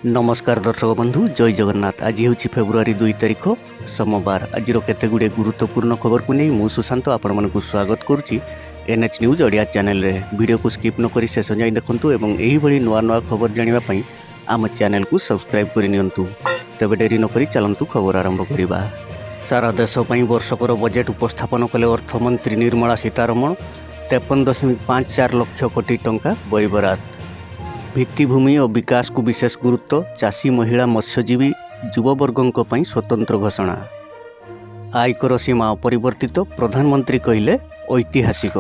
नमस्कार दर्शक बंधु जय जगन्नाथ। आज हूँ फेब्रुआरी 2 तारिख सोमवार। आज केते गुरुत्वपूर्ण खबर को नहीं मु सुशांत आपण मानक स्वागत करुच्ची एनएच न्यूज ओडिया चैनल रे। वीडियो को स्किप न करी शेष जाए देखंतु एवं एही भली नुआ नुआ खबर जानिबा पई आम चैनल को सब्सक्राइब करि नियंतु। तबे डेरी न करी चलंतु खबर आरंभ करिबा। सारा देश पई वर्षकर बजेट उपस्थापन कले अर्थमंत्री निर्मला सीतारमण 53.54 लाख कोटी टंका व्ययबराद। भित्तिभूमि और विकास को विशेष गुरुत्व। चाषी महिला मत्स्यजीवी युववर्गों पर स्वतंत्र घोषणा। आयकर सीमा अपरिवर्तित प्रधानमंत्री कहले ऐतिहासिक।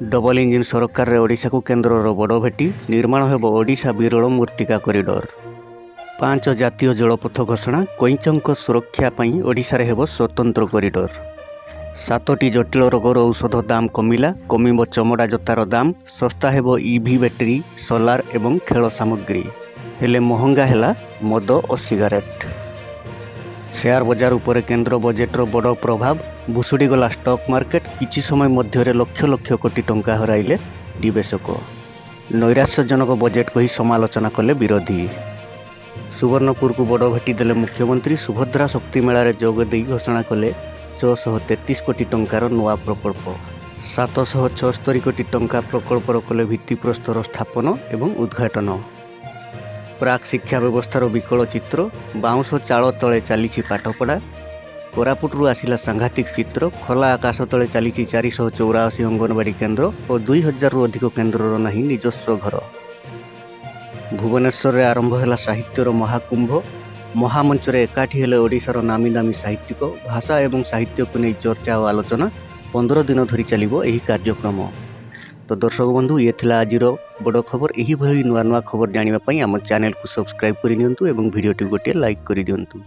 डबल इंजिन सरकार रे ओडिशा को केन्द्र बड़ भेटी। निर्माण हेब ओडिशा विरल मृत्तिका कॉरिडोर। 5 जातीय जलपथ घोषणा। कैंचक सुरक्षा पई ओडिशा रे हेब स्वतंत्र कॉरिडोर। 7टी जटिल रोगर औषध दाम कमिला। कमिब चमड़ा जोतार दाम। सस्ता हेब ईवी बैटेरी सोलार एवं खेल सामग्री। हेले महंगा हेला मद और सिगारेट। शेयर बाजार उपर केंद्र बजेट्र बड़ प्रभाव। भुशुड़ी गला स्टॉक मार्केट। किछि समय मध्य लक्ष लक्ष कोटी टंका हराइले निवेशक। नैराश्यजनक बजेट कही समालोचना कले विरोधी। सुवर्णपुर को बड़ भेटी देले मुख्यमंत्री। सुभद्रा शक्ति मेला जोग दे घोषणा कले 633 कोटी टंकार नुआ प्रकल्प। 776 कोटी टंका प्रकल्पर कले भित्तिप्रस्तर स्थापन एवं उद्घाटन। प्राक शिक्षा व्यवस्थार विकल चित्र। बाउंश चाल तले चली पाठपढ़ा। कोरापुटरू आसिला सांघातिक चित्र। खोला आकाश तले चली 484 अंगनवाड़ी केन्द्र और 2000 रु अधिक केन्द्रर नाही निजस्व घर। भुवनेश्वर में आरंभ है साहित्यर महाकुंभ। महामंच एकाठी हेले ओडिशार नामी दामी साहित्यिक। भाषा एवं साहित्य को नहीं चर्चा और आलोचना 15 दिन धरी चलिबो एही कार्यक्रम। तो दर्शक बंधु ये थिला आजिर बड़ खबर। एही भली नुआ नुआ खबर जानिबा पई आम चैनल को सब्सक्राइब करि नियंतु एवं वीडियो टी गोटे लाइक करि दियंतु।